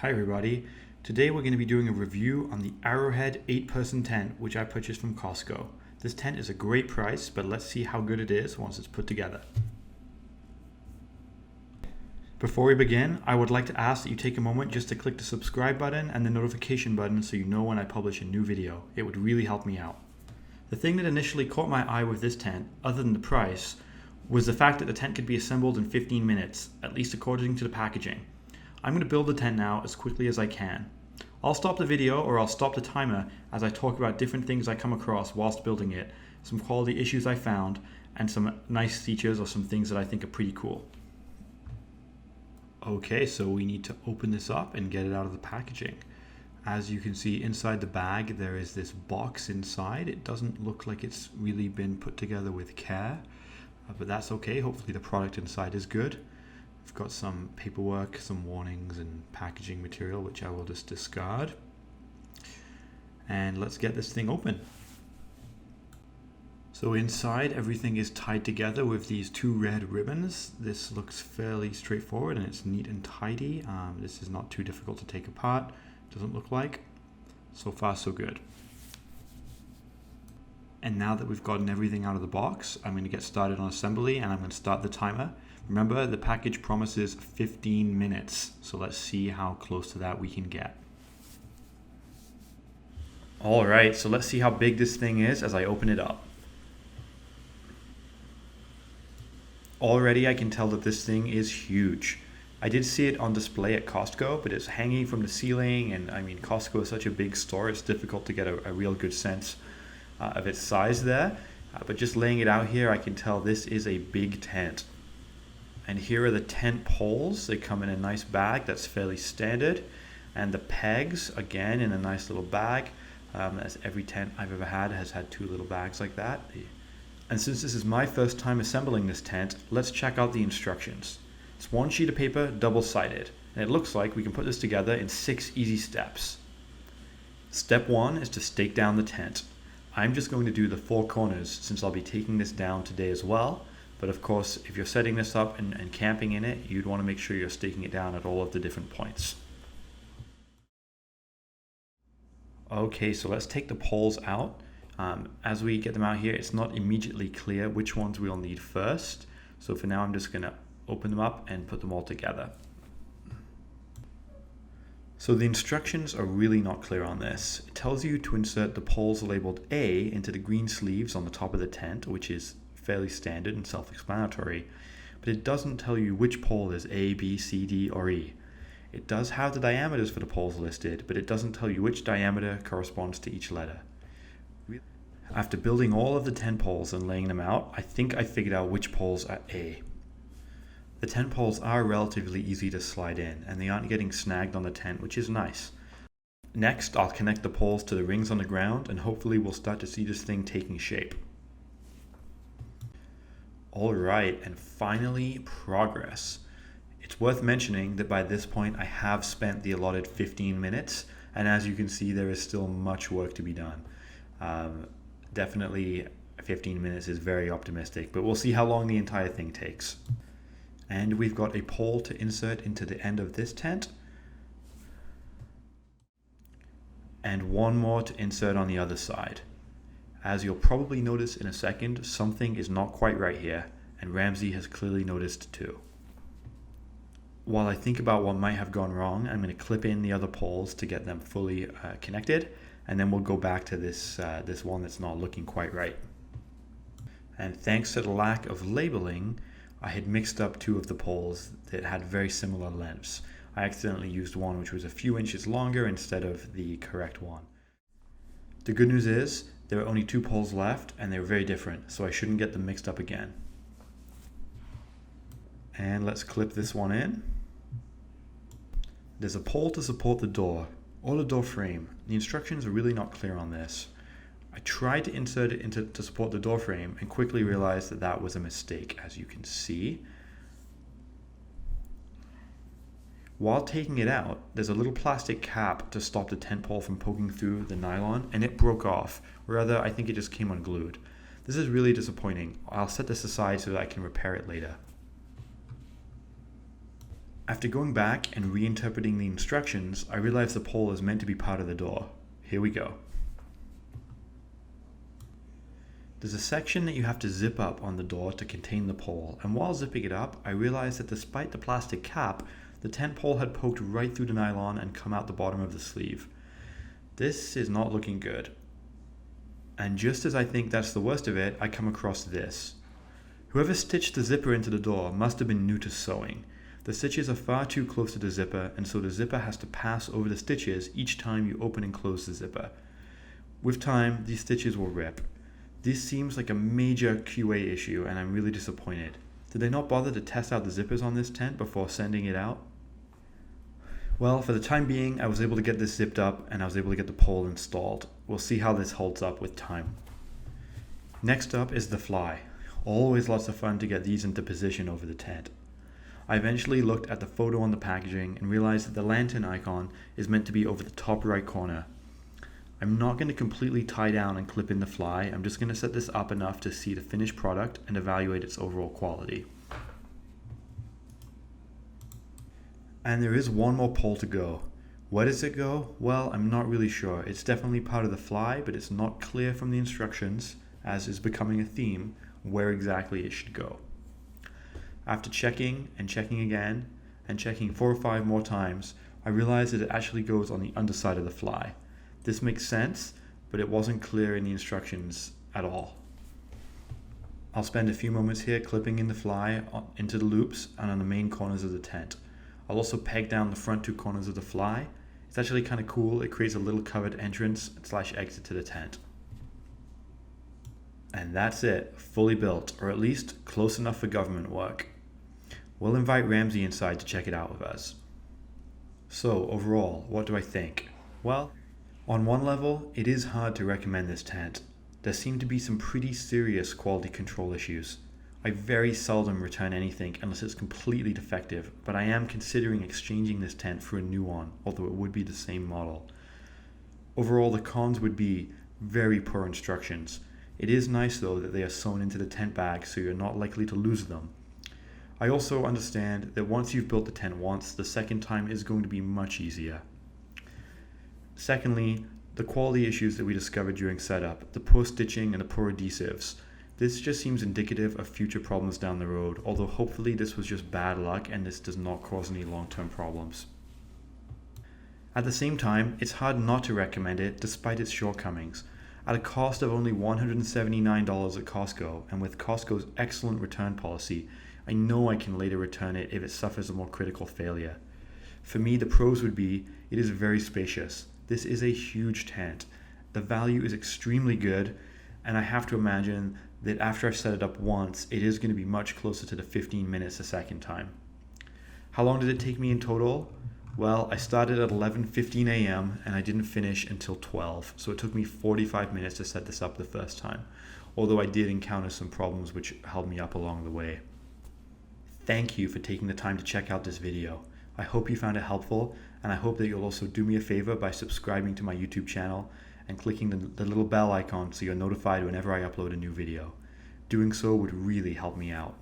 Hi everybody. Today we're going to be doing a review on the Arrowhead 8-person tent which I purchased from Costco. This tent is a great price, but let's see how good it is once it's put together. Before we begin, I would like to ask that you take a moment just to click the subscribe button and the notification button so you know when I publish a new video. It would really help me out. The thing that initially caught my eye with this tent, other than the price, was the fact that the tent could be assembled in 15 minutes, at least according to the packaging. I'm going to build the tent now as quickly as I can. I'll stop the video or I'll stop the timer as I talk about different things I come across whilst building it, some quality issues I found, and some nice features or some things that I think are pretty cool. Okay, so we need to open this up and get it out of the packaging. As you can see inside the bag there is this box inside. It doesn't look like it's really been put together with care, but that's okay. Hopefully the product inside is good. I've got some paperwork, some warnings and packaging material which I will just discard. And let's get this thing open. So inside everything is tied together with these two red ribbons. This looks fairly straightforward and it's neat and tidy. This is not too difficult to take apart, doesn't look like. So far so good. And now that we've gotten everything out of the box, I'm going to get started on assembly and I'm going to start the timer. Remember, the package promises 15 minutes, so let's see how close to that we can get. Alright, so let's see how big this thing is as I open it up. Already I can tell that this thing is huge. I did see it on display at Costco, but it's hanging from the ceiling, and I mean, Costco is such a big store, it's difficult to get a real good sense of its size there. But just laying it out here, I can tell this is a big tent. And here are the tent poles. They come in a nice bag that's fairly standard. And the pegs, again, in a nice little bag. As every tent I've ever had has had two little bags like that. And since this is my first time assembling this tent, let's check out the instructions. It's one sheet of paper, double-sided. And it looks like we can put this together in 6 easy steps. Step 1 is to stake down the tent. I'm just going to do the 4 corners since I'll be taking this down today as well. But of course, if you're setting this up and camping in it, you'd want to make sure you're staking it down at all of the different points. Okay, so let's take the poles out. As we get them out here, it's not immediately clear which ones we'll need first. So for now, I'm just going to open them up and put them all together. So the instructions are really not clear on this. It tells you to insert the poles labeled A into the green sleeves on the top of the tent, which is fairly standard and self-explanatory, but it doesn't tell you which pole is A, B, C, D, or E. It does have the diameters for the poles listed, but it doesn't tell you which diameter corresponds to each letter. After building all of the tent poles and laying them out, I think I figured out which poles are A. The tent poles are relatively easy to slide in, and they aren't getting snagged on the tent, which is nice. Next, I'll connect the poles to the rings on the ground, and hopefully we'll start to see this thing taking shape. Alright, and finally, progress. It's worth mentioning that by this point I have spent the allotted 15 minutes, and as you can see there is still much work to be done. Definitely 15 minutes is very optimistic, but we'll see how long the entire thing takes. And we've got a pole to insert into the end of this tent, and one more to insert on the other side. As you'll probably notice in a second, something is not quite right here, and Ramsey has clearly noticed too. While I think about what might have gone wrong, I'm going to clip in the other poles to get them fully connected, and then we'll go back to this one that's not looking quite right. And thanks to the lack of labeling, I had mixed up 2 of the poles that had very similar lengths. I accidentally used one which was a few inches longer instead of the correct one. The good news is, there are only 2 poles left, and they're very different, so I shouldn't get them mixed up again. And let's clip this one in. There's a pole to support the door, or the door frame. The instructions are really not clear on this. I tried to insert it to support the door frame, and quickly realized that that was a mistake, as you can see. While taking it out, there's a little plastic cap to stop the tent pole from poking through the nylon, and it broke off. Or rather, I think it just came unglued. This is really disappointing. I'll set this aside so that I can repair it later. After going back and reinterpreting the instructions, I realized the pole is meant to be part of the door. Here we go. There's a section that you have to zip up on the door to contain the pole, and while zipping it up, I realized that despite the plastic cap, the tent pole had poked right through the nylon and come out the bottom of the sleeve. This is not looking good. And just as I think that's the worst of it, I come across this. Whoever stitched the zipper into the door must have been new to sewing. The stitches are far too close to the zipper, and so the zipper has to pass over the stitches each time you open and close the zipper. With time, these stitches will rip. This seems like a major QA issue, and I'm really disappointed. Did they not bother to test out the zippers on this tent before sending it out? Well, for the time being, I was able to get this zipped up, and I was able to get the pole installed. We'll see how this holds up with time. Next up is the fly. Always lots of fun to get these into position over the tent. I eventually looked at the photo on the packaging and realized that the lantern icon is meant to be over the top right corner. I'm not going to completely tie down and clip in the fly. I'm just going to set this up enough to see the finished product and evaluate its overall quality. And there is one more pole to go. Where does it go? Well, I'm not really sure. It's definitely part of the fly, but it's not clear from the instructions, as is becoming a theme, where exactly it should go. After checking and checking again, and checking 4 or 5 more times, I realized that it actually goes on the underside of the fly. This makes sense, but it wasn't clear in the instructions at all. I'll spend a few moments here clipping in the fly into the loops and on the main corners of the tent. I'll also peg down the front 2 corners of the fly. It's actually kind of cool. It creates a little covered entrance / exit to the tent. And that's it, fully built, or at least close enough for government work. We'll invite Ramsey inside to check it out with us. So overall, what do I think? Well, on one level, it is hard to recommend this tent. There seem to be some pretty serious quality control issues. I very seldom return anything unless it's completely defective, but I am considering exchanging this tent for a new one, although it would be the same model. Overall, the cons would be very poor instructions. It is nice though that they are sewn into the tent bag so you're not likely to lose them. I also understand that once you've built the tent once, the second time is going to be much easier. Secondly, the quality issues that we discovered during setup, the poor stitching and the poor adhesives. This just seems indicative of future problems down the road, although hopefully this was just bad luck and this does not cause any long-term problems. At the same time, it's hard not to recommend it despite its shortcomings. At a cost of only $179 at Costco, and with Costco's excellent return policy, I know I can later return it if it suffers a more critical failure. For me, the pros would be, it is very spacious. This is a huge tent. The value is extremely good, and I have to imagine that after I've set it up once, it is going to be much closer to the 15 minutes a second time. How long did it take me in total? Well, I started at 11:15 a.m. and I didn't finish until 12, so it took me 45 minutes to set this up the first time, although I did encounter some problems which held me up along the way. Thank you for taking the time to check out this video. I hope you found it helpful, and I hope that you'll also do me a favor by subscribing to my YouTube channel and clicking the little bell icon so you're notified whenever I upload a new video. Doing so would really help me out.